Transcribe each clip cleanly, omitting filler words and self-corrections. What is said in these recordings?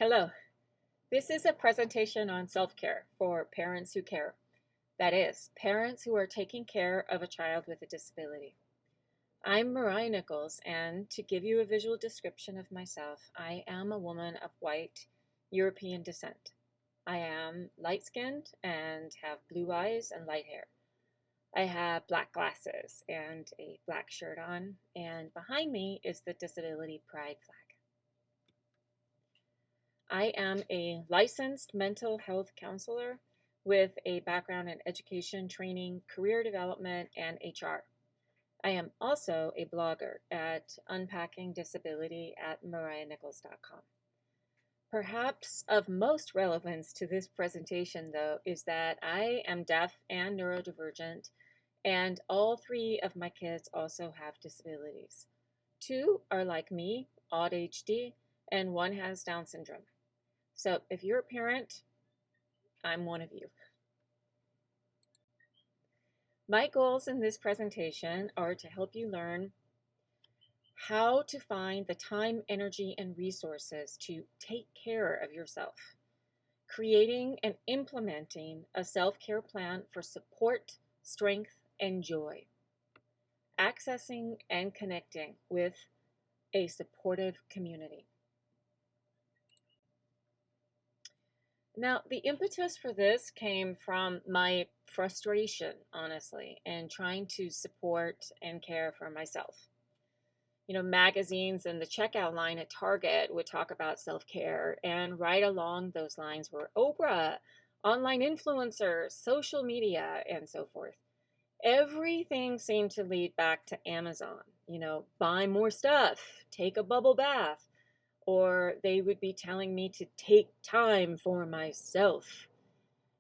Hello. This is a presentation on self-care for parents who care. That is, parents who are taking care of a child with a disability. I'm Meriah Nichols, and to give you a visual description of myself, I am a woman of white European descent. I am light-skinned and have blue eyes and light hair. I have black glasses and a black shirt on, and behind me is the disability pride flag. I am a licensed mental health counselor with a background in education, training, career development, and HR. I am also a blogger at Unpacking Disability at mariahnichols.com. Perhaps of most relevance to this presentation, though, is that I am deaf and neurodivergent, and all three of my kids also have disabilities. Two are like me, ADHD, and one has Down syndrome. So if you're a parent, I'm one of you. My goals in this presentation are to help you learn how to find the time, energy, and resources to take care of yourself, creating and implementing a self-care plan for support, strength, and joy, accessing and connecting with a supportive community. Now, the impetus for this came from my frustration, honestly, and trying to support and care for myself. You know, magazines and the checkout line at Target would talk about self-care, and right along those lines were Oprah, online influencers, social media, and so forth. Everything seemed to lead back to Amazon. You know, buy more stuff, take a bubble bath, or they would be telling me to take time for myself.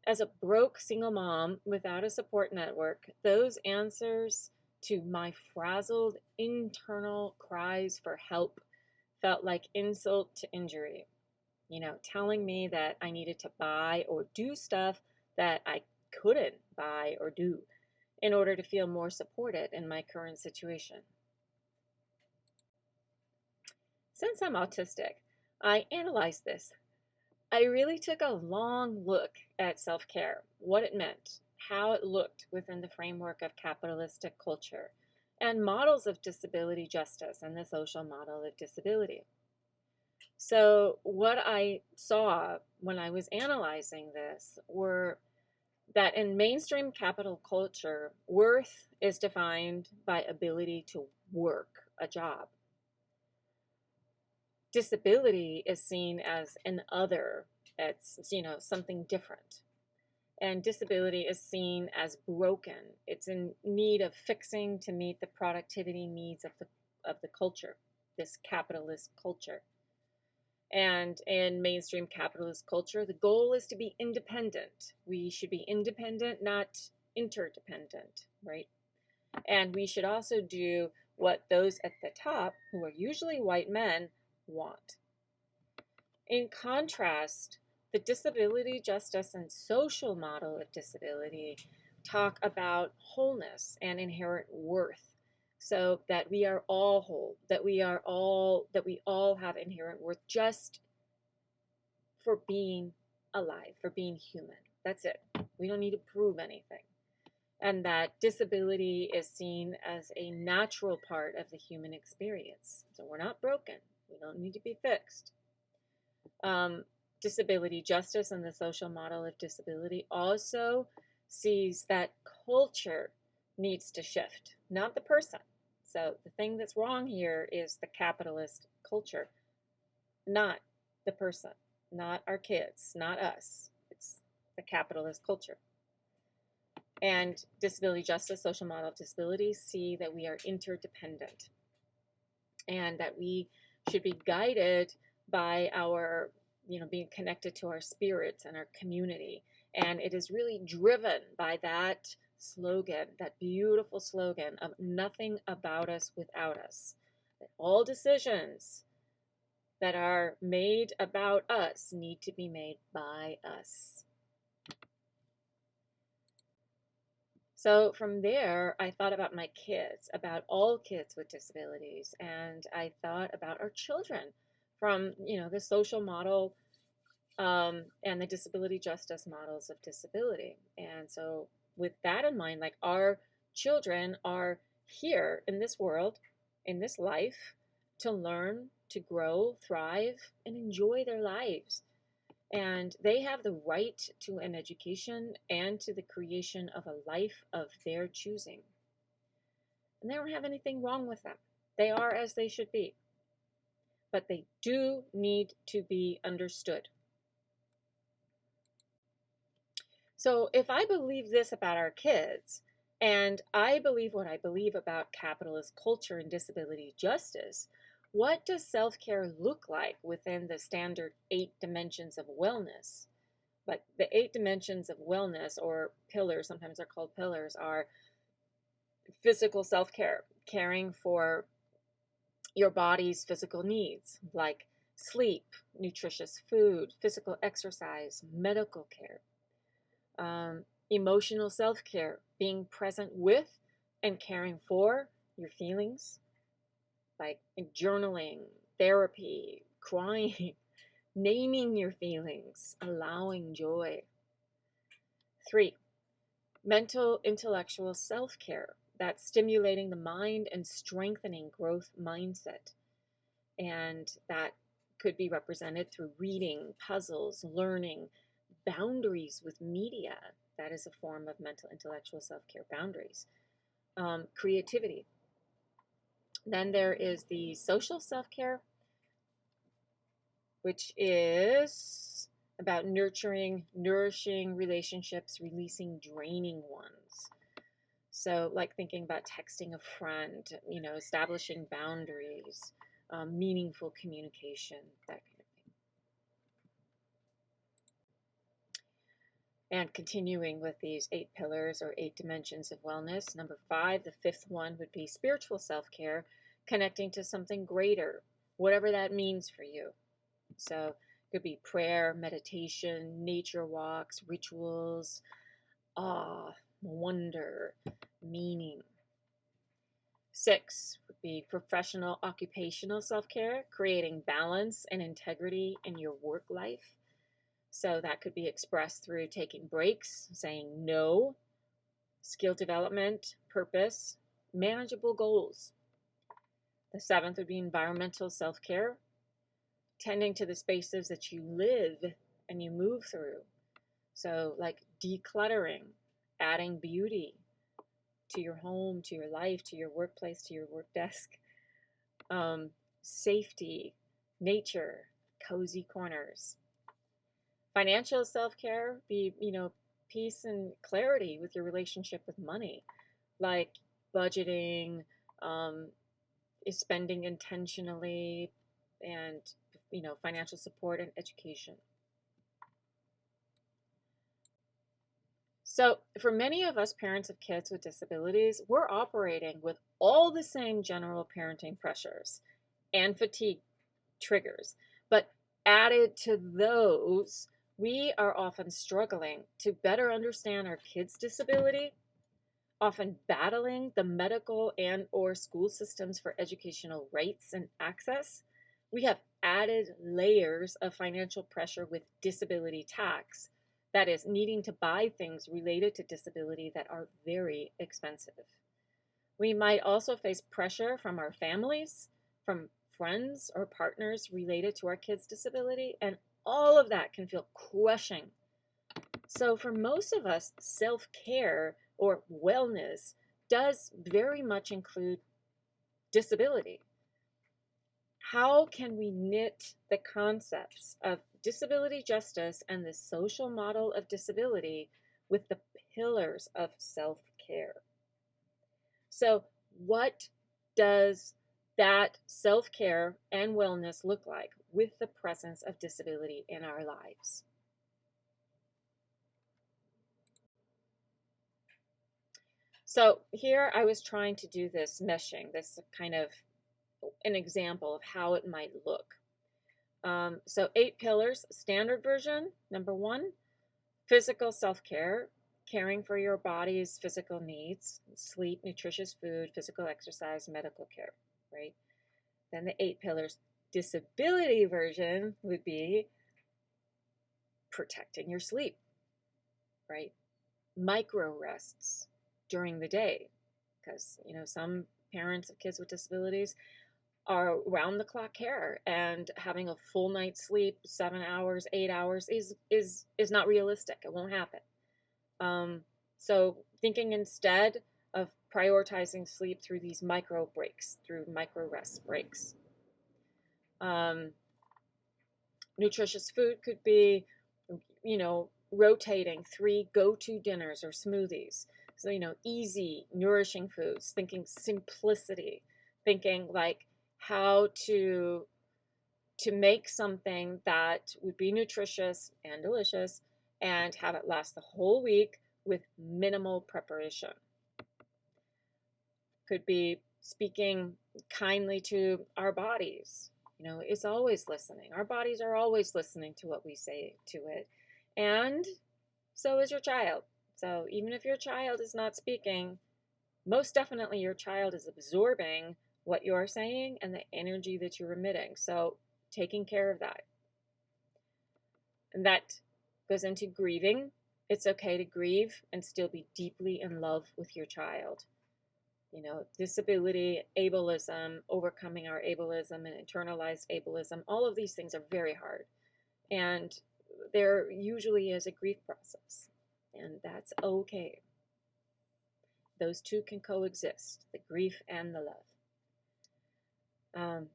As a broke single mom without a support network, those answers to my frazzled internal cries for help felt like insult to injury. You know, telling me that I needed to buy or do stuff that I couldn't buy or do in order to feel more supported in my current situation. Since I'm autistic, I analyzed this. I really took a long look at self-care, what it meant, how it looked within the framework of capitalistic culture, and models of disability justice and the social model of disability. So what I saw when I was analyzing this were that in mainstream capital culture, worth is defined by ability to work a job. Disability is seen as an other. It's, something different. And disability is seen as broken. It's in need of fixing to meet the productivity needs of the culture, this capitalist culture. And in mainstream capitalist culture, the goal is to be independent. We should be independent, not interdependent, right? And we should also do what those at the top, who are usually white men, want. In contrast, the disability justice and social model of disability talk about wholeness and inherent worth, so that we are all whole, that we all have inherent worth just for being alive, for being human. That's it. We don't need to prove anything. And that disability is seen as a natural part of the human experience. So we're not broken. We don't need to be fixed. Disability justice and the social model of disability also sees that culture needs to shift, not the person. So the thing that's wrong here is the capitalist culture, not the person, not our kids, not us. It's the capitalist culture. And disability justice, social model of disability, see that we are interdependent and that we should be guided by our, being connected to our spirits and our community. And it is really driven by that slogan, that beautiful slogan of nothing about us without us. That all decisions that are made about us need to be made by us. So from there, I thought about my kids, about all kids with disabilities, and I thought about our children from, the social model and the disability justice models of disability. And so, with that in mind, like our children are here in this world, in this life, to learn, to grow, thrive, and enjoy their lives. And they have the right to an education and to the creation of a life of their choosing. And they don't have anything wrong with them. They are as they should be. But they do need to be understood. So if I believe this about our kids, and I believe what I believe about capitalist culture and disability justice, what does self-care look like within the standard 8 dimensions of wellness? But the 8 dimensions of wellness, or pillars, sometimes they're called pillars, are physical self-care, caring for your body's physical needs, like sleep, nutritious food, physical exercise, medical care. Emotional self-care, being present with and caring for your feelings, like journaling, therapy, crying, naming your feelings, allowing joy. 3, mental intellectual self-care, that's stimulating the mind and strengthening growth mindset. And that could be represented through reading, puzzles, learning, boundaries with media. That is a form of mental intellectual self-care, boundaries. Creativity. Then there is the social self-care, which is about nurturing, nourishing relationships, releasing draining ones. So like thinking about texting a friend, establishing boundaries, meaningful communication, that kind of thing. And continuing with these 8 pillars or 8 dimensions of wellness, number 5, the 5th one would be spiritual self-care, connecting to something greater, whatever that means for you. So it could be prayer, meditation, nature walks, rituals, awe, wonder, meaning. 6 would be professional occupational self-care, creating balance and integrity in your work life. So that could be expressed through taking breaks, saying no, skill development, purpose, manageable goals. The 7th would be environmental self-care, tending to the spaces that you live and you move through. So like decluttering, adding beauty to your home, to your life, to your workplace, to your work desk. Safety, nature, cozy corners. Financial self-care, be, peace and clarity with your relationship with money, like budgeting, is spending intentionally, and, financial support and education. So for many of us parents of kids with disabilities, we're operating with all the same general parenting pressures and fatigue triggers, but added to those, we are often struggling to better understand our kids' disability, often battling the medical and or school systems for educational rights and access. We have added layers of financial pressure with disability tax, that is, needing to buy things related to disability that are very expensive. We might also face pressure from our families, from friends or partners related to our kids' disability, and all of that can feel crushing. So for most of us, self-care or wellness does very much include disability. How can we knit the concepts of disability justice and the social model of disability with the pillars of self-care? So what does that self-care and wellness look like with the presence of disability in our lives? So here I was trying to do this meshing, this kind of an example of how it might look. So 8 pillars, standard version, number 1, physical self-care, caring for your body's physical needs, sleep, nutritious food, physical exercise, medical care, right? Then the 8 pillars, disability version would be protecting your sleep, right? Micro rests during the day, because some parents of kids with disabilities are round the clock care, and having a full night's sleep, 7 hours, 8 hours, is not realistic. It won't happen. So thinking instead of prioritizing sleep through these micro breaks, through micro rest breaks. Nutritious food could be, rotating 3 go-to dinners or smoothies. So, easy, nourishing foods, thinking simplicity, thinking like how to make something that would be nutritious and delicious and have it last the whole week with minimal preparation. Could be speaking kindly to our bodies. It's always listening. Our bodies are always listening to what we say to it. And so is your child. So even if your child is not speaking, most definitely your child is absorbing what you're saying and the energy that you're emitting. So taking care of that. And that goes into grieving. It's okay to grieve and still be deeply in love with your child. Disability, ableism, overcoming our ableism and internalized ableism, all of these things are very hard. And there usually is a grief process, and that's okay. Those two can coexist, the grief and the love.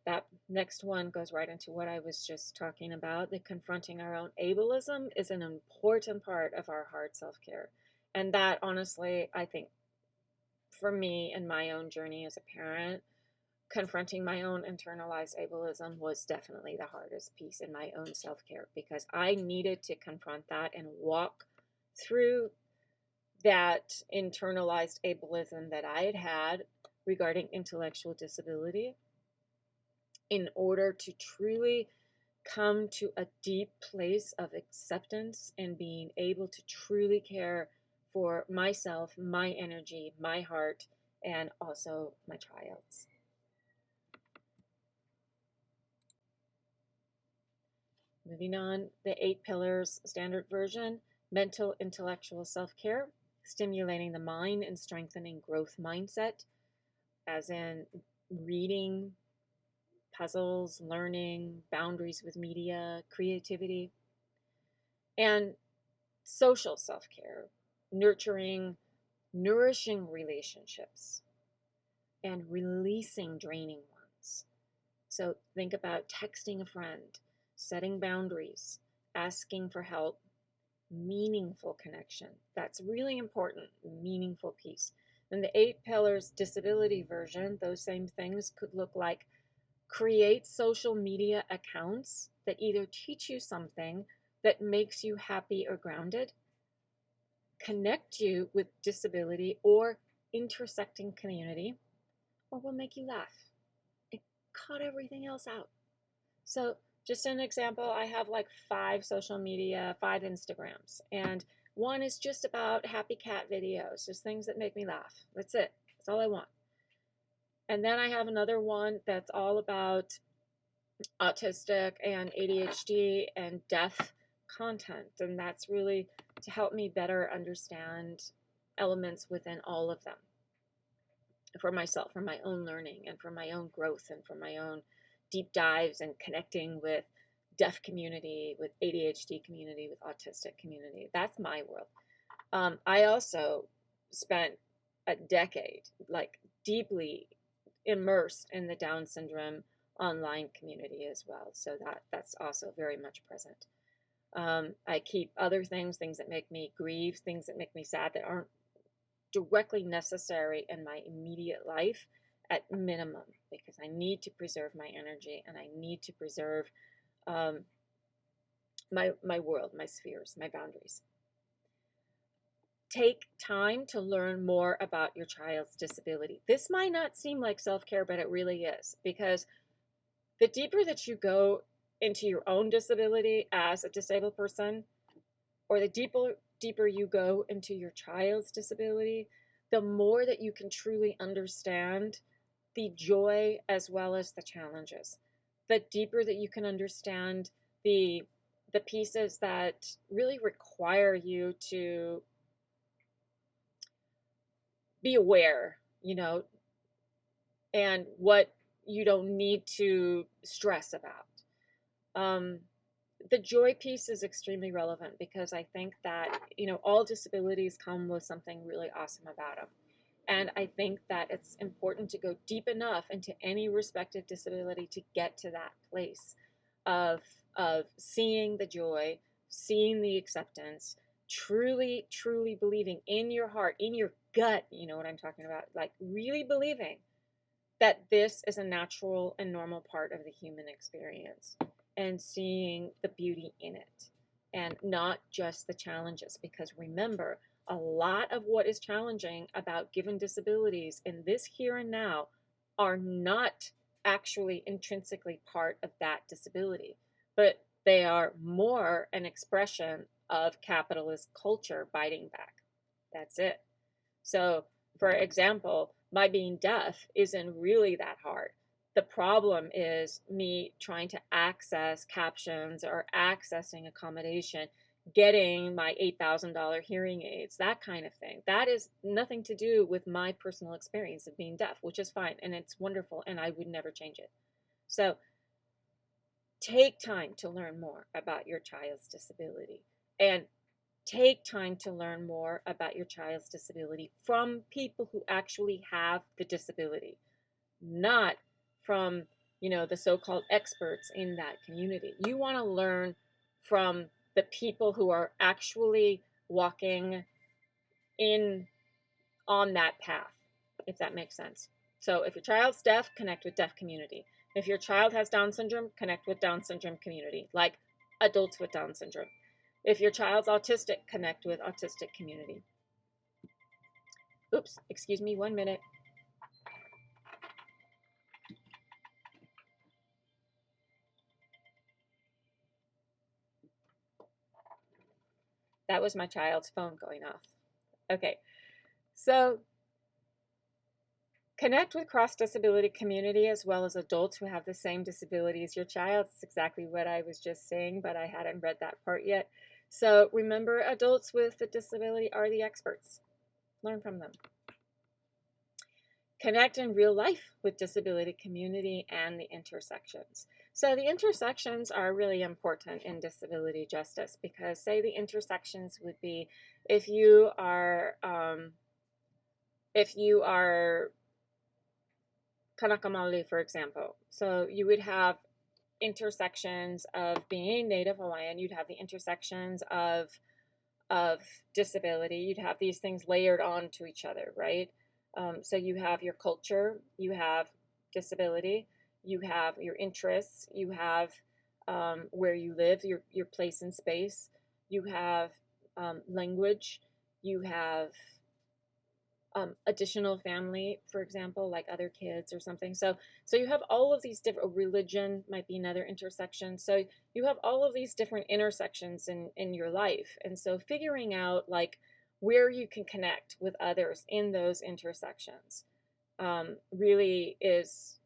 That next one goes right into what I was just talking about. The confronting our own ableism is an important part of our hard self-care. And that, honestly, I think for me in my own journey as a parent, confronting my own internalized ableism was definitely the hardest piece in my own self-care, because I needed to confront that and walk through that internalized ableism that I had regarding intellectual disability in order to truly come to a deep place of acceptance and being able to truly care for myself, my energy, my heart, and also my child's. Moving on, the 8 pillars standard version: mental, intellectual self-care, stimulating the mind and strengthening growth mindset, as in reading, puzzles, learning, boundaries with media, creativity. And social self-care, nurturing, nourishing relationships, and releasing draining ones. So think about texting a friend, setting boundaries, asking for help, meaningful connection. That's really important, meaningful piece. Then the 8 pillars disability version, those same things could look like: create social media accounts that either teach you something that makes you happy or grounded, connect you with disability or intersecting community, or will make you laugh. It cut everything else out. So just an example, I have like 5 social media, 5 Instagrams, and one is just about happy cat videos, just things that make me laugh. That's it. That's all I want. And then I have another one that's all about autistic and ADHD and deaf content, and that's really to help me better understand elements within all of them for myself, for my own learning and for my own growth and for my own deep dives and connecting with deaf community, with ADHD community, with autistic community. That's my world. I also spent a decade like deeply immersed in the Down syndrome online community as well. So that's also very much present. I keep other things that make me grieve, things that make me sad, that aren't directly necessary in my immediate life, at minimum, because I need to preserve my energy and I need to preserve my world, my spheres, my boundaries. Take time to learn more about your child's disability. This might not seem like self-care, but it really is, because the deeper that you go into your own disability as a disabled person, or the deeper you go into your child's disability, the more that you can truly understand the joy as well as the challenges. The deeper that you can understand the the pieces that really require you to be aware, and what you don't need to stress about. Um, the joy piece is extremely relevant because I think that, all disabilities come with something really awesome about them. And I think that it's important to go deep enough into any respective disability to get to that place of, of seeing the joy, seeing the acceptance, truly, truly believing in your heart, in your gut, you know what I'm talking about, like really believing that this is a natural and normal part of the human experience, and seeing the beauty in it and not just the challenges. Because remember, a lot of what is challenging about given disabilities in this here and now are not actually intrinsically part of that disability, but they are more an expression of capitalist culture biting back. That's it. So, for example, my being deaf isn't really that hard. The problem is me trying to access captions or accessing accommodation, getting my $8,000 hearing aids, that kind of thing. That is nothing to do with my personal experience of being deaf, which is fine and it's wonderful and I would never change it. So, take time to learn more about your child's disability, and take time to learn more about your child's disability from people who actually have the disability, not from, the so-called experts in that community. You want to learn from the people who are actually walking in on that path, if that makes sense. So if your child's deaf, connect with deaf community. If your child has Down syndrome, connect with Down syndrome community, like adults with Down syndrome. If your child's autistic, connect with autistic community. Oops, excuse me 1 minute. That was my child's phone going off. Okay, so connect with cross-disability community as well as adults who have the same disability as your child. It's exactly what I was just saying, but I hadn't read that part yet. So remember, adults with the disability are the experts. Learn from them. Connect in real life with disability community and the intersections. So the intersections are really important in disability justice because, say, the intersections would be if you are Kanaka Maoli, for example. So you would have intersections of being Native Hawaiian. You'd have the intersections of disability. You'd have these things layered onto each other, right? So you have your culture, you have disability, you have your interests, you have where you live, your place in space, you have language, you have additional family, for example, like other kids or something. So you have all of these different, religion might be another intersection. So you have all of these different intersections in your life. And so figuring out like where you can connect with others in those intersections really is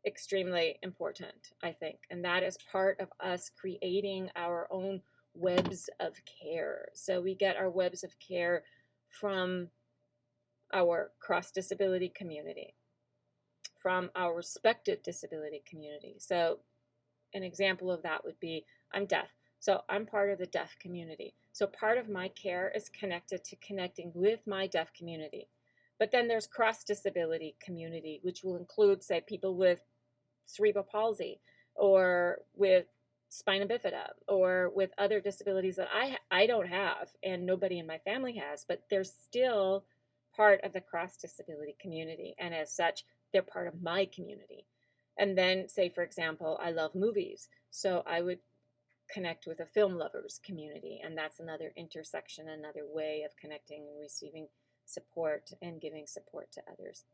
extremely important, I think. And that is part of us creating our own webs of care. So we get our webs of care from our cross-disability community, from our respected disability community. So an example of that would be, I'm deaf, so I'm part of the deaf community. So part of my care is connected to connecting with my deaf community. But then there's cross-disability community, which will include, say, people with cerebral palsy or with spina bifida or with other disabilities that I don't have and nobody in my family has, but they're still part of the cross disability community, and as such they're part of my community. And then, say for example, I love movies, so I would connect with a film lovers community, and that's another intersection, another way of connecting and receiving support and giving support to others.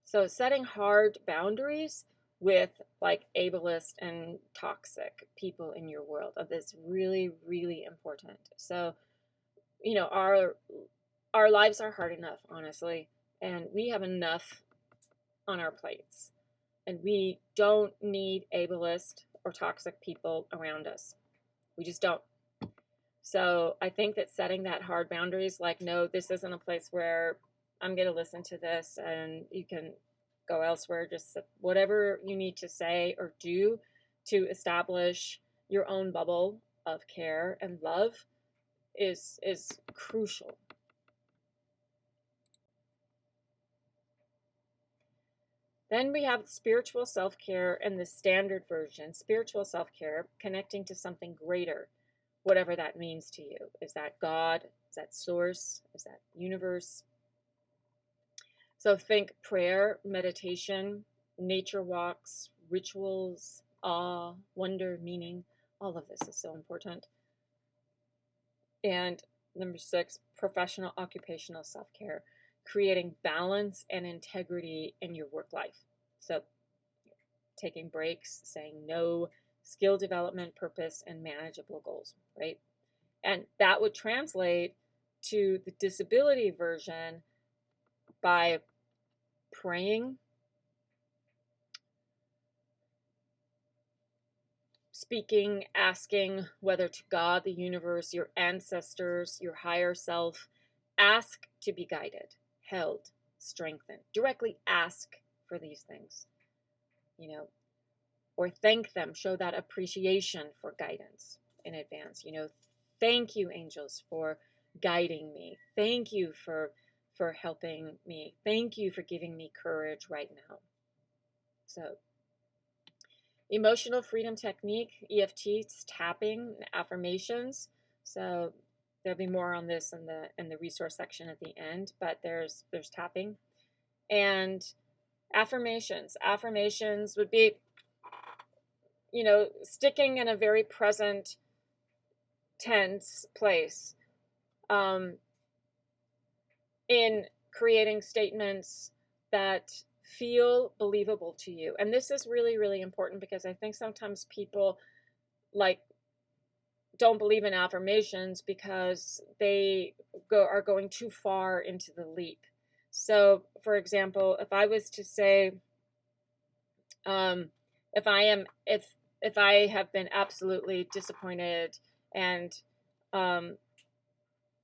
So setting hard boundaries with like ableist and toxic people in your world is really, really important. So, our lives are hard enough, honestly, and we have enough on our plates. And we don't need ableist or toxic people around us. We just don't. So I think that setting that hard boundaries, like, no, this isn't a place where I'm going to listen to this and you can go elsewhere. Just whatever you need to say or do to establish your own bubble of care and love is crucial. Then we have spiritual self-care and the standard version. Spiritual self-care, connecting to something greater, whatever that means to you. Is that God? Is that source? Is that universe? So think prayer, meditation, nature walks, rituals, awe, wonder, meaning. All of this is so important. And number 6, professional occupational self-care, creating balance and integrity in your work life. So taking breaks, saying no, skill development, purpose, and manageable goals, right? And that would translate to the disability version by praying, speaking, asking, whether to God, the universe, your ancestors, your higher self, ask to be guided, held, strengthened. Directly ask for these things, or thank them, show that appreciation for guidance in advance. Thank you, angels, for guiding me. Thank you for helping me. Thank you for giving me courage right now. So emotional freedom technique, EFT, tapping, affirmations. So there'll be more on this in the resource section at the end, but there's tapping. And affirmations. Affirmations would be, sticking in a very present tense place, in creating statements that feel believable to you. And this is really, really important, because I think sometimes people don't believe in affirmations because they are going too far into the leap. So, for example, if I was to say, if I have been absolutely disappointed, and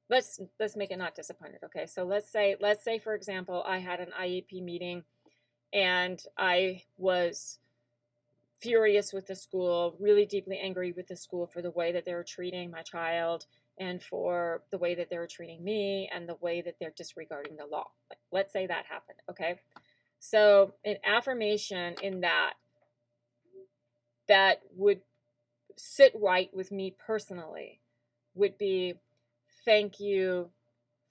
let's make it not disappointed, okay? So let's say for example, I had an IEP meeting and I was furious with the school, really deeply angry with the school for the way that they were treating my child and for the way that they were treating me and the way that they're disregarding the law. Let's say that happened, okay? So an affirmation in that would sit right with me personally would be, thank you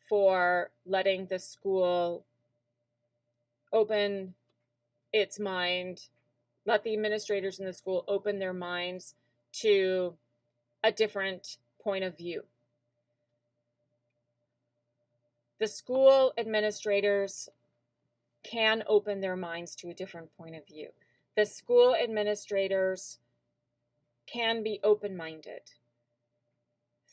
for letting the school open its mind, let the administrators in the school open their minds to a different point of view. The school administrators can open their minds to a different point of view. The school administrators can be open-minded.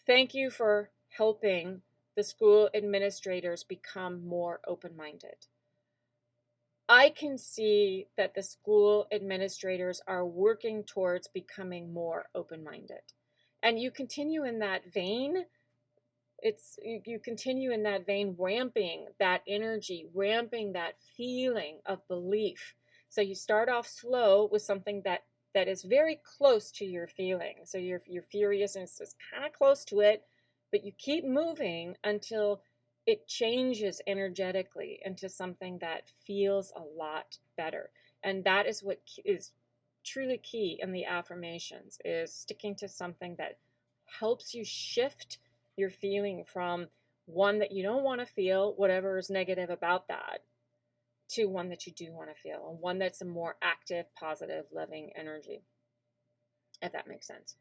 Thank you for helping the school administrators become more open-minded. I can see that the school administrators are working towards becoming more open-minded. And you continue in that vein. You continue in that vein, ramping that energy, ramping that feeling of belief. So you start off slow with something that is very close to your feeling. So you're furious and it's kind of close to it, but you keep moving until it changes energetically into something that feels a lot better. And that is what is truly key in the affirmations, is sticking to something that helps you shift your feeling from one that you don't want to feel, whatever is negative about that, to one that you do want to feel, and one that's a more active, positive, loving energy, if that makes sense.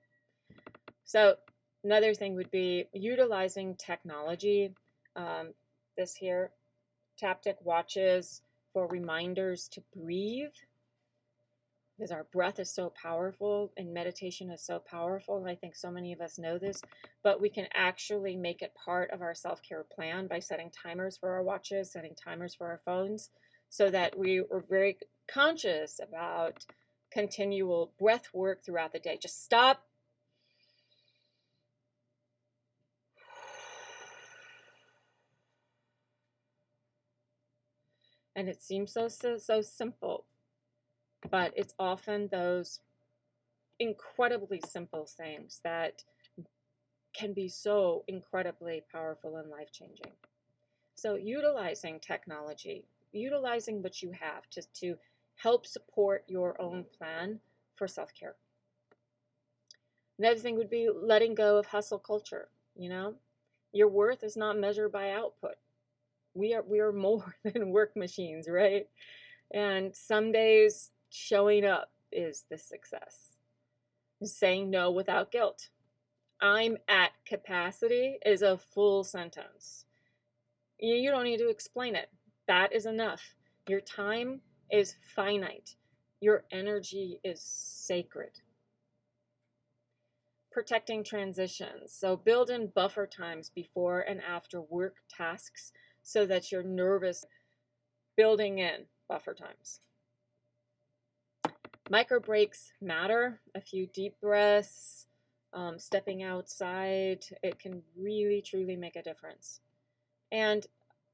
So another thing would be utilizing technology. This here, Taptic watches for reminders to breathe, because our breath is so powerful and meditation is so powerful. And I think so many of us know this, but we can actually make it part of our self-care plan by setting timers for our watches, setting timers for our phones, so that we are very conscious about continual breath work throughout the day. Just stop. And it seems so simple, but it's often those incredibly simple things that can be so incredibly powerful and life-changing. So utilizing technology, utilizing what you have to help support your own plan for self-care. Another thing would be letting go of hustle culture. Your worth is not measured by output. We are more than work machines, right? And some days showing up is the success. Saying no without guilt. I'm at capacity is a full sentence. You don't need to explain it. That is enough. Your time is finite. Your energy is sacred. Protecting transitions. So build in buffer times before and after work tasks so that you're nervous. Building in buffer times. Micro breaks matter. A few deep breaths, stepping outside, it can really, truly make a difference. And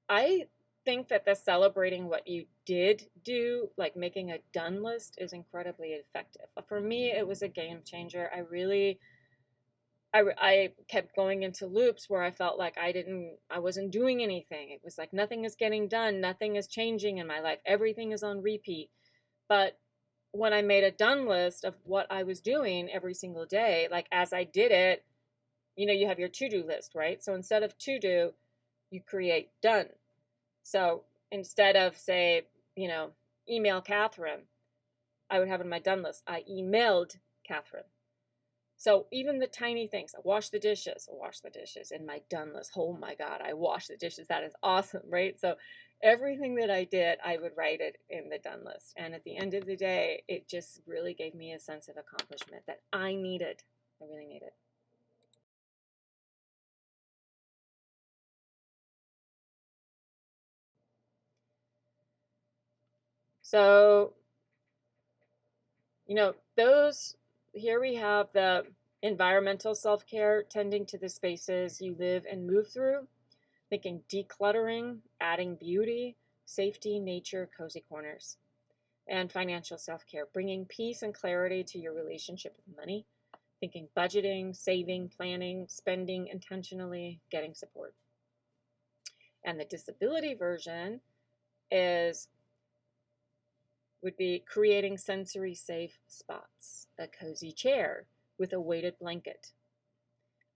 I think that the celebrating what you did do, like making a done list, is incredibly effective. But for me, it was a game changer. I kept going into loops where I felt like I wasn't doing anything. It was like nothing is getting done, nothing is changing in my life, everything is on repeat. But when I made a done list of what I was doing every single day, like as I did it, you have your to-do list, right? So instead of to-do, you create done. So instead of, say, email Catherine, I would have in my done list, I emailed Catherine. So even the tiny things, I wash the dishes in my done list. Oh my God, I wash the dishes. That is awesome, right? So everything that I did, I would write it in the done list. And at the end of the day, it just really gave me a sense of accomplishment that I needed. I really needed. So, here we have the environmental self-care, tending to the spaces you live and move through, thinking decluttering, adding beauty, safety, nature, cozy corners, and financial self-care, bringing peace and clarity to your relationship with money, thinking budgeting, saving, planning, spending intentionally, getting support. And the disability version would be creating sensory safe spots, a cozy chair with a weighted blanket,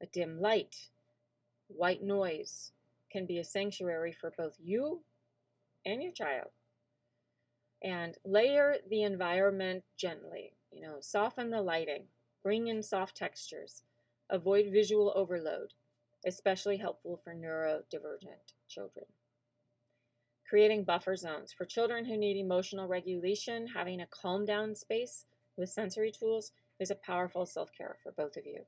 a dim light, white noise can be a sanctuary for both you and your child. And layer the environment gently, soften the lighting, bring in soft textures, avoid visual overload, especially helpful for neurodivergent children. Creating buffer zones. For children who need emotional regulation, having a calm down space with sensory tools is a powerful self-care for both of you.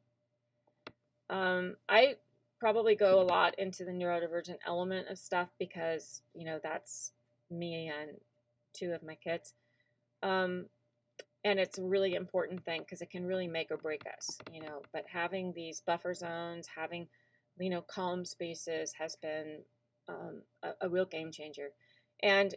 I probably go a lot into the neurodivergent element of stuff because, that's me and two of my kids. And it's a really important thing because it can really make or break us, but having these buffer zones, having, calm spaces has been a real game changer. And,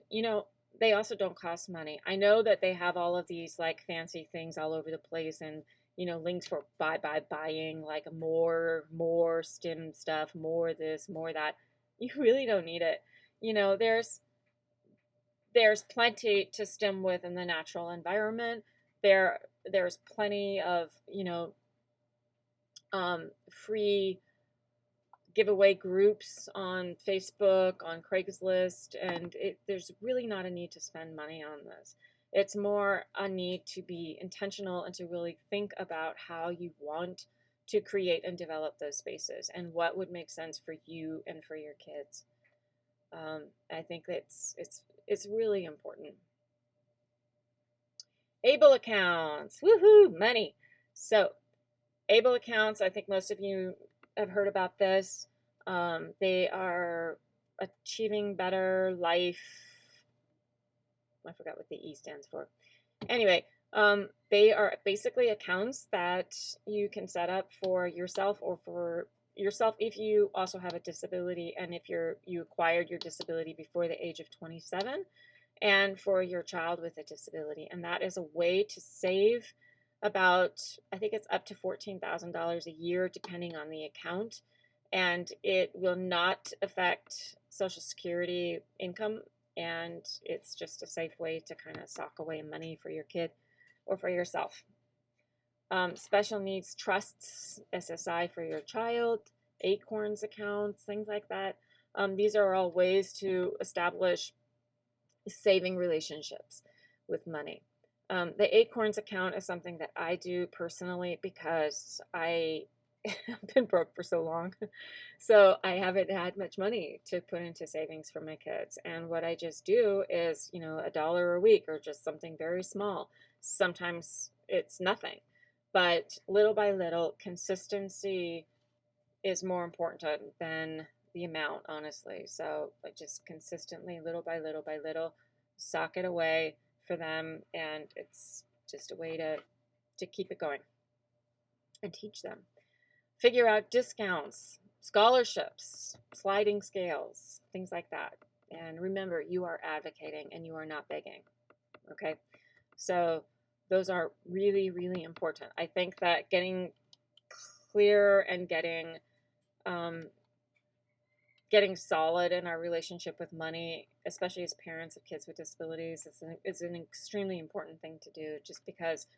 they also don't cost money. I know that they have all of these like fancy things all over the place and, links for buying, like more stim stuff, more this, more that. You really don't need it. There's plenty to stim with in the natural environment. There's plenty of, free giveaway groups on Facebook, on Craigslist, and there's really not a need to spend money on this. It's more a need to be intentional and to really think about how you want to create and develop those spaces and what would make sense for you and for your kids. I think it's really important. Able accounts, woohoo, money. So able accounts, I think most of you have heard about this. They are achieving better life. I forgot what the E stands for. Anyway, They are basically accounts that you can set up for yourself, or for yourself if you also have a disability, and if you acquired your disability before the age of 27, and for your child with a disability. And that is a way to save about, I think it's up to $14,000 a year, depending on the account. And it will not affect Social Security income. And it's just a safe way to kind of sock away money for your kid or for yourself. Special needs trusts, SSI for your child, Acorns accounts, things like that. These are all ways to establish saving relationships with money. The Acorns account is something that I do personally because I have been broke for so long. So I haven't had much money to put into savings for my kids. And what I just do is, $1 a week, or just something very small. Sometimes it's nothing. But little by little, consistency is more important than the amount, honestly. So like, just consistently, little by little by little, sock it away for them, and it's just a way to keep it going and teach them. Figure out discounts, scholarships, sliding scales, things like that. And remember, you are advocating and you are not begging. Okay? So those are really, really important. I think that getting clear and getting solid in our relationship with money, especially as parents of kids with disabilities, is an extremely important thing to do, just because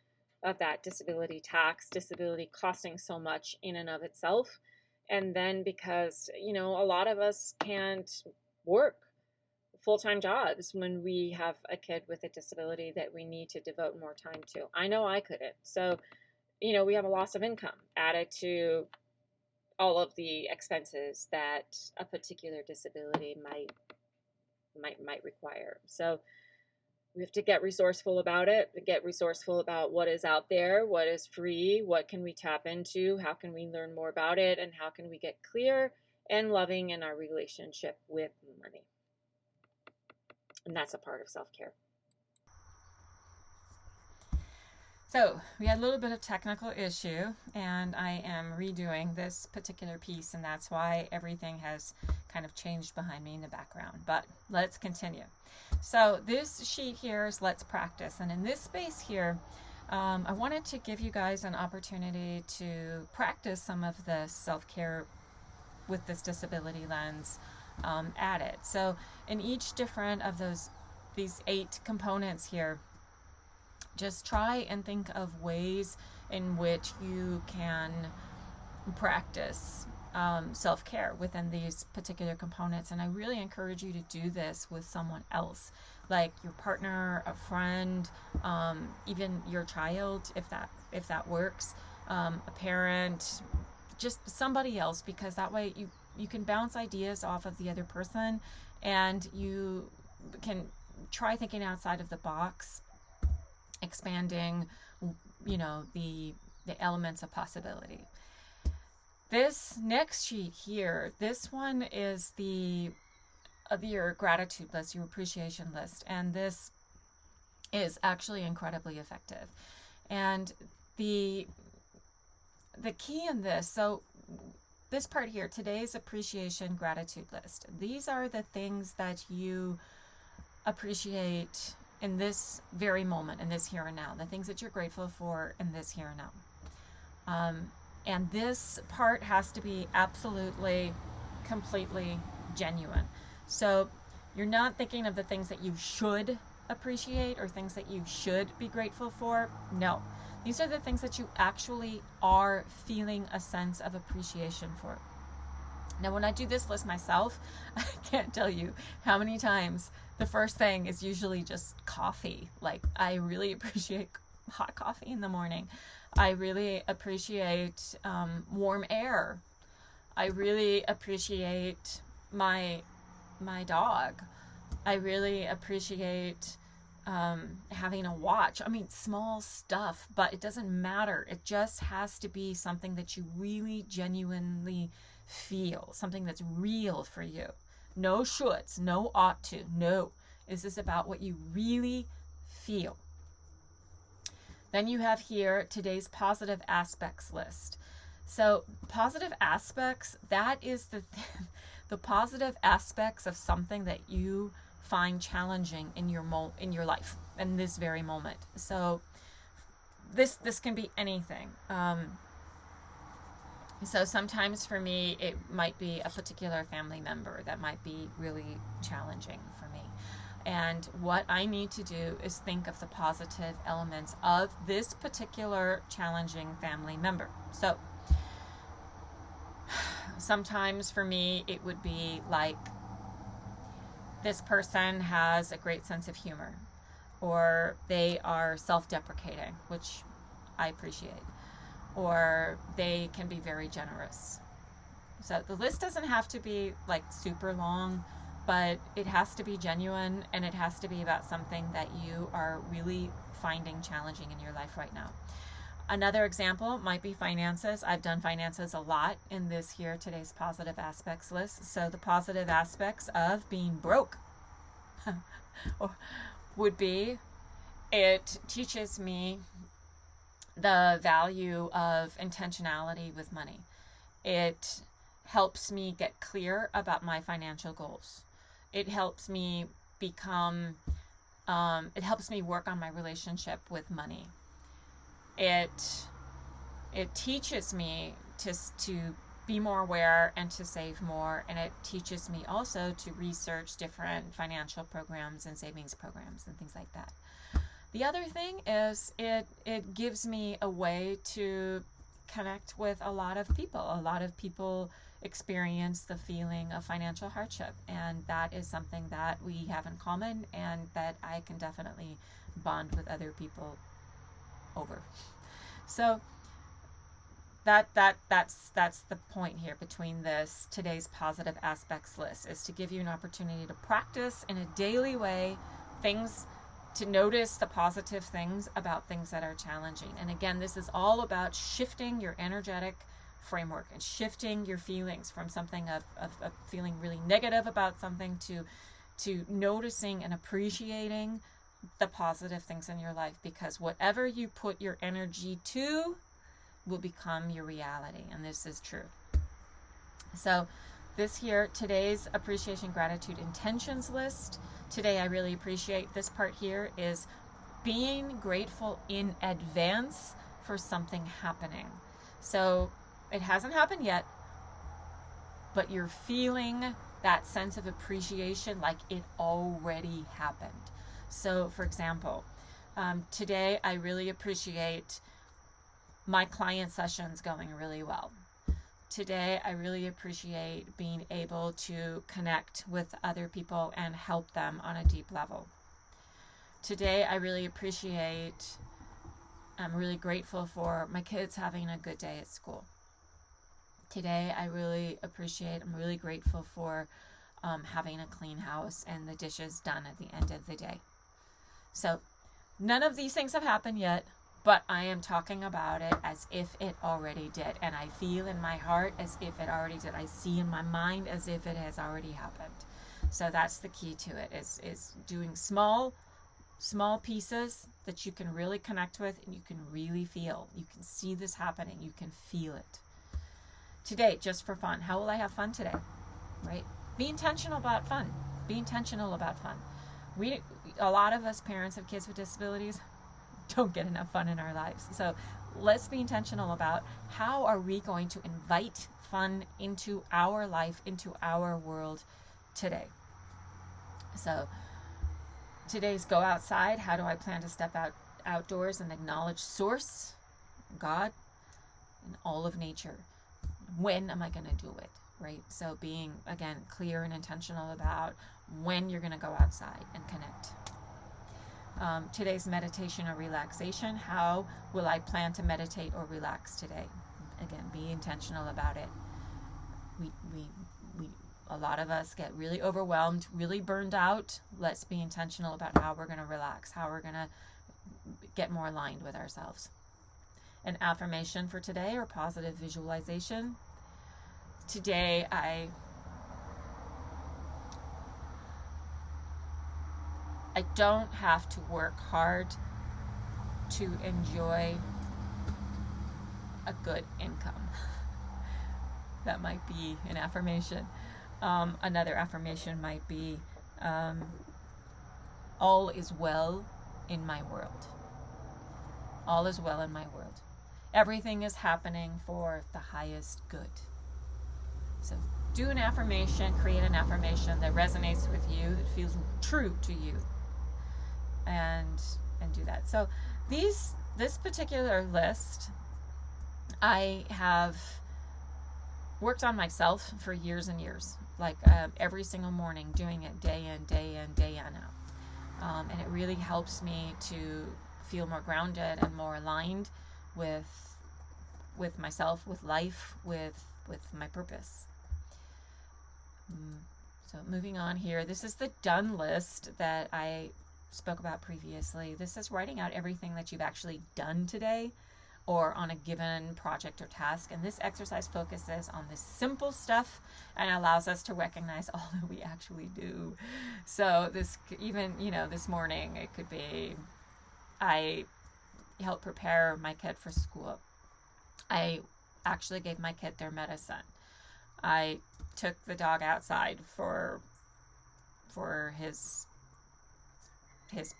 of that disability tax, disability costing so much in and of itself. And then because, a lot of us can't work full-time jobs when we have a kid with a disability that we need to devote more time to. I know I couldn't. So, we have a loss of income added to all of the expenses that a particular disability might require. So we have to get resourceful about it, get resourceful about what is out there, what is free, what can we tap into, how can we learn more about it, and how can we get clear and loving in our relationship with money. And that's a part of self-care. So we had a little bit of technical issue, and I am redoing this particular piece, and that's why everything has kind of changed behind me in the background. But let's continue. So this sheet here is let's practice, and in this space here, I wanted to give you guys an opportunity to practice some of the self-care with this disability lens added. So in each different of these 8 components here, just try and think of ways in which you can practice self-care within these particular components. And I really encourage you to do this with someone else, like your partner, a friend, even your child, if that works, a parent, just somebody else, because that way you can bounce ideas off of the other person, and you can try thinking outside of the box, expanding, the elements of possibility. This next sheet here, this one is your gratitude list, your appreciation list, and this is actually incredibly effective. And the key in this, so this part here, today's appreciation gratitude list, these are the things that you appreciate in this very moment, in this here and now, the things that you're grateful for in this here and now. And this part has to be absolutely, completely genuine. So you're not thinking of the things that you should appreciate or things that you should be grateful for. No, these are the things that you actually are feeling a sense of appreciation for. Now, when I do this list myself, I can't tell you how many times the first thing is usually just coffee. Like, I really appreciate hot coffee in the morning. I really appreciate warm air. I really appreciate my dog. I really appreciate having a watch. I mean, small stuff, but it doesn't matter. It just has to be something that you really genuinely feel, something that's real for you. No shoulds, no ought to, no. This is about what you really feel. Then you have here today's positive aspects list. So positive aspects, that is the positive aspects of something that you find challenging in your life in this very moment. So this can be anything. So sometimes for me, it might be a particular family member that might be really challenging for me. And what I need to do is think of the positive elements of this particular challenging family member. So sometimes for me, it would be like this person has a great sense of humor, or they are self-deprecating, which I appreciate, or they can be very generous. So the list doesn't have to be like super long, but it has to be genuine, and it has to be about something that you are really finding challenging in your life right now. Another example might be finances. I've done finances a lot in this here today's positive aspects list. So the positive aspects of being broke would be, it teaches me the value of intentionality with money. It helps me get clear about my financial goals. It helps me become, it helps me work on my relationship with money. It teaches me to be more aware and to save more, and it teaches me also to research different financial programs and savings programs and things like that. The other thing is it gives me a way to connect with a lot of people. A lot of people experience the feeling of financial hardship, and that is something that we have in common, and that I can definitely bond with other people over. So that's the point here between this today's positive aspects list, is to give you an opportunity to practice in a daily way things, to notice the positive things about things that are challenging. And again, this is all about shifting your energetic framework and shifting your feelings from something of feeling really negative about something to noticing and appreciating the positive things in your life, because whatever you put your energy to will become your reality, and this is true. So this here, today's appreciation, gratitude, intentions list. Today I really appreciate this part here is being grateful in advance for something happening. So it hasn't happened yet, but you're feeling that sense of appreciation like it already happened. So for example, today I really appreciate my client sessions going really well. Today I really appreciate being able to connect with other people and help them on a deep level. Today I really appreciate, I'm really grateful for my kids having a good day at school. Today I really appreciate, I'm really grateful for having a clean house and the dishes done at the end of the day. So none of these things have happened yet, but I am talking about it as if it already did. And I feel in my heart as if it already did. I see in my mind as if it has already happened. So that's the key to it, is doing small pieces that you can really connect with and you can really feel. You can see this happening. You can feel it. Today, just for fun. How will I have fun today? Right? Be intentional about fun. Be intentional about fun. A lot of us parents of kids with disabilities don't get enough fun in our lives. So let's be intentional about how are we going to invite fun into our life, into our world today. So today's go outside. How do I plan to step outdoors and acknowledge Source, God, and all of nature? When am I going to do it? Right? So being, again, clear and intentional about when you're going to go outside and connect. Today's meditation or relaxation. How will I plan to meditate or relax today? Again, be intentional about it. We a lot of us get really overwhelmed, really burned out. Let's be intentional about how we're going to relax, how we're going to get more aligned with ourselves. An affirmation for today or positive visualization. Today I don't have to work hard to enjoy a good income. That might be an affirmation. Another affirmation might be, all is well in my world. All is well in my world. Everything is happening for the highest good. So do an affirmation, create an affirmation that resonates with you, that feels true to you, and do that. So this particular list, I have worked on myself for years and years, like every single morning, doing it day in, day in, day in out. And it really helps me to feel more grounded and more aligned with myself, with life, with my purpose. So moving on here, this is the done list that I spoke about previously. This is writing out everything that you've actually done today or on a given project or task. And this exercise focuses on the simple stuff and allows us to recognize all that we actually do. So this, even, this morning, it could be, I helped prepare my kid for school. I actually gave my kid their medicine. I took the dog outside for his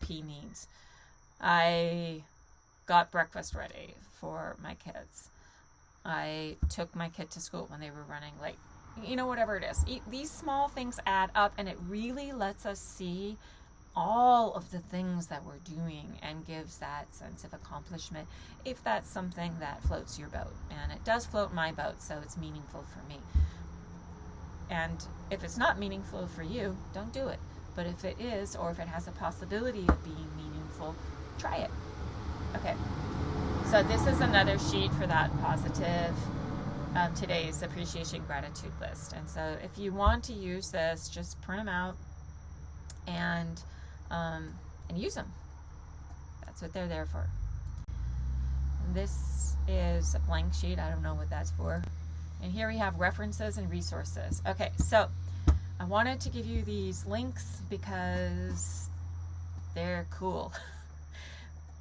pee needs. I got breakfast ready for my kids. I took my kid to school when they were running late. Whatever it is. These small things add up, and it really lets us see all of the things that we're doing and gives that sense of accomplishment, if that's something that floats your boat. And it does float my boat, so it's meaningful for me. And if it's not meaningful for you, don't do it. But if it is, or if it has a possibility of being meaningful, try it. Okay, so this is another sheet for that positive today's appreciation gratitude list. And so if you want to use this, just print them out and use them. That's what they're there for. This is a blank sheet. I don't know what that's for. And here we have references and resources. Okay, so I wanted to give you these links because they're cool.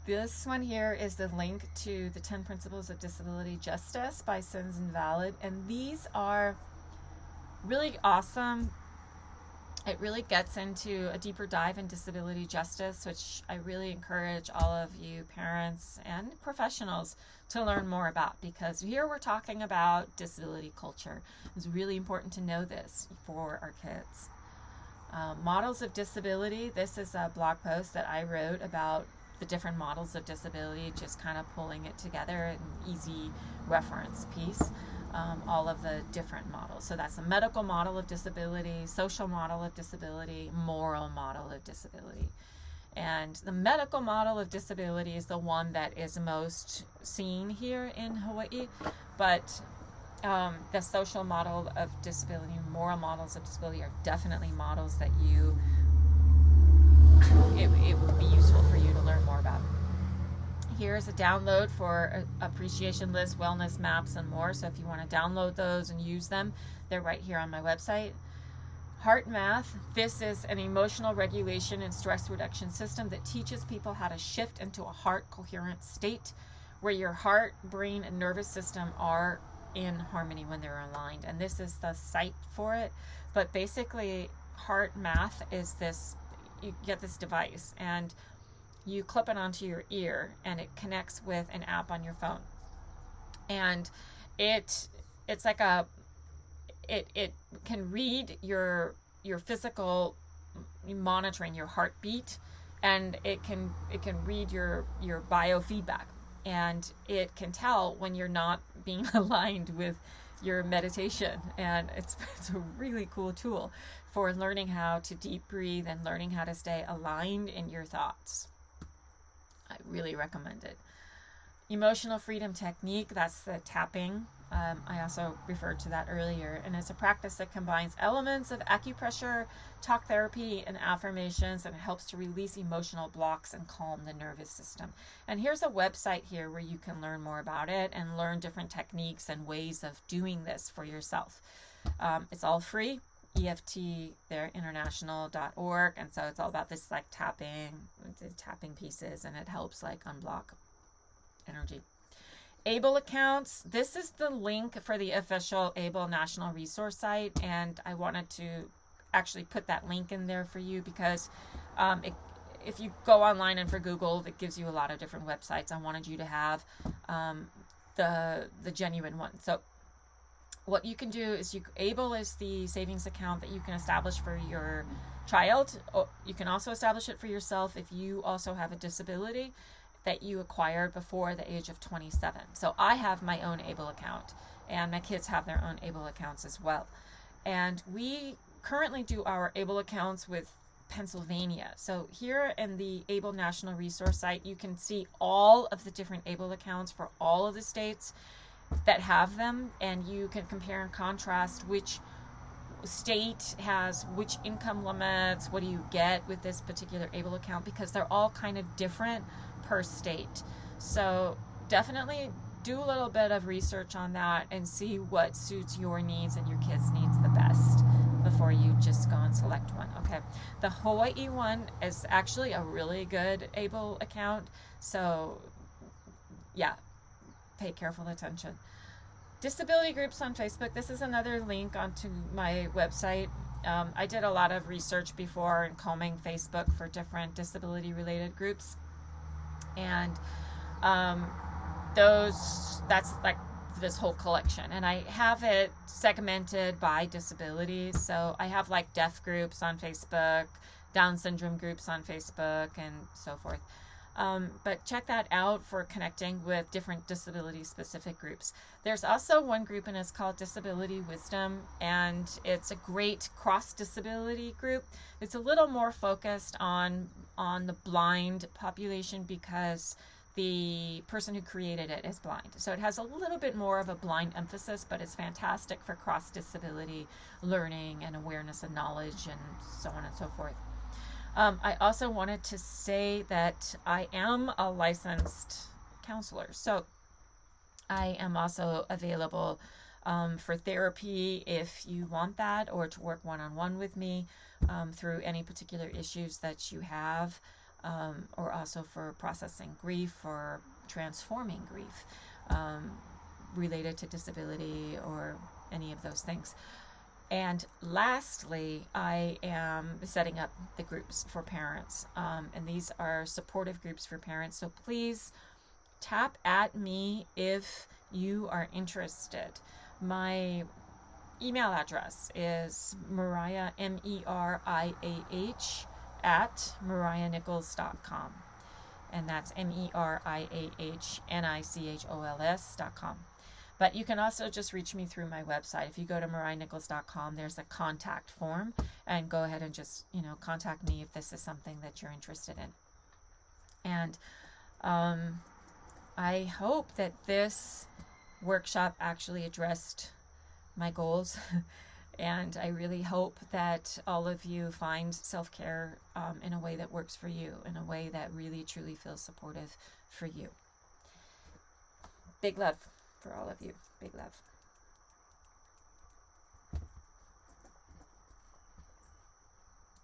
This one here is the link to the 10 Principles of Disability Justice by Sins Invalid. And these are really awesome. It really gets into a deeper dive in disability justice, which I really encourage all of you parents and professionals to learn more about, because here we're talking about disability culture. It's really important to know this for our kids. Models of disability. This is a blog post that I wrote about the different models of disability, just kind of pulling it together, an easy reference piece. All of the different models. So that's a medical model of disability, social model of disability, moral model of disability. And the medical model of disability is the one that is most seen here in Hawaii, but the social model of disability and moral models of disability are definitely models that it would be useful for you to learn more about. Here's a download for appreciation lists, wellness maps, and more. So if you want to download those and use them, they're right here on my website. Heart Math. This is an emotional regulation and stress reduction system that teaches people how to shift into a heart coherent state where your heart, brain, and nervous system are in harmony when they're aligned. And this is the site for it. But basically, Heart Math is this, you get this device and you clip it onto your ear and it connects with an app on your phone. And it's like it can read your physical monitoring, your heartbeat, and it can read your biofeedback, and it can tell when you're not being aligned with your meditation. And it's a really cool tool for learning how to deep breathe and learning how to stay aligned in your thoughts. I really recommend it. Emotional freedom technique, that's the tapping. I also referred to that earlier, and it's a practice that combines elements of acupressure, talk therapy, and affirmations, and it helps to release emotional blocks and calm the nervous system. And here's a website here where you can learn more about it and learn different techniques and ways of doing this for yourself. It's all free. EFT, they're international.org, and so it's all about this like tapping pieces, and it helps like unblock energy. ABLE accounts. This is the link for the official ABLE National Resource site, and I wanted to actually put that link in there for you because if you go online and for Google, it gives you a lot of different websites. I wanted you to have the genuine one. So what you can do is ABLE is the savings account that you can establish for your child. You can also establish it for yourself if you also have a disability that you acquired before the age of 27. So I have my own ABLE account, and my kids have their own ABLE accounts as well. And we currently do our ABLE accounts with Pennsylvania. So here in the ABLE National Resource site, you can see all of the different ABLE accounts for all of the states that have them, and you can compare and contrast which state has which income limits, what do you get with this particular ABLE account, because they're all kind of different per state. So definitely do a little bit of research on that and see what suits your needs and your kids' needs the best before you just go and select one. Okay, the Hawaii one is actually a really good ABLE account, so yeah, pay careful attention. Disability groups on Facebook. This is another link onto my website. I did a lot of research before and combing Facebook for different disability related groups, and that's like this whole collection, and I have it segmented by disabilities. So I have like deaf groups on Facebook, Down syndrome groups on Facebook, and so forth. But check that out for connecting with different disability specific groups. There's also one group, and it's called Disability Wisdom, and it's a great cross disability group. It's a little more focused on the blind population because the person who created it is blind. So it has a little bit more of a blind emphasis, but it's fantastic for cross disability learning and awareness and knowledge and so on and so forth. I also wanted to say that I am a licensed counselor, so I am also available for therapy if you want that, or to work one-on-one with me through any particular issues that you have, or also for processing grief or transforming grief related to disability or any of those things. And lastly, I am setting up the groups for parents, and these are supportive groups for parents. So please tap at me if you are interested. My email address is Meriah, MERIAH, at MeriahNichols.com. And that's MERIAHNICHOLS.com. But you can also just reach me through my website. If you go to MeriahNichols.com, there's a contact form, and go ahead and just, contact me if this is something that you're interested in. And I hope that this workshop actually addressed my goals. And I really hope that all of you find self-care in a way that works for you, in a way that really, truly feels supportive for you. Big love for all of you. Big love.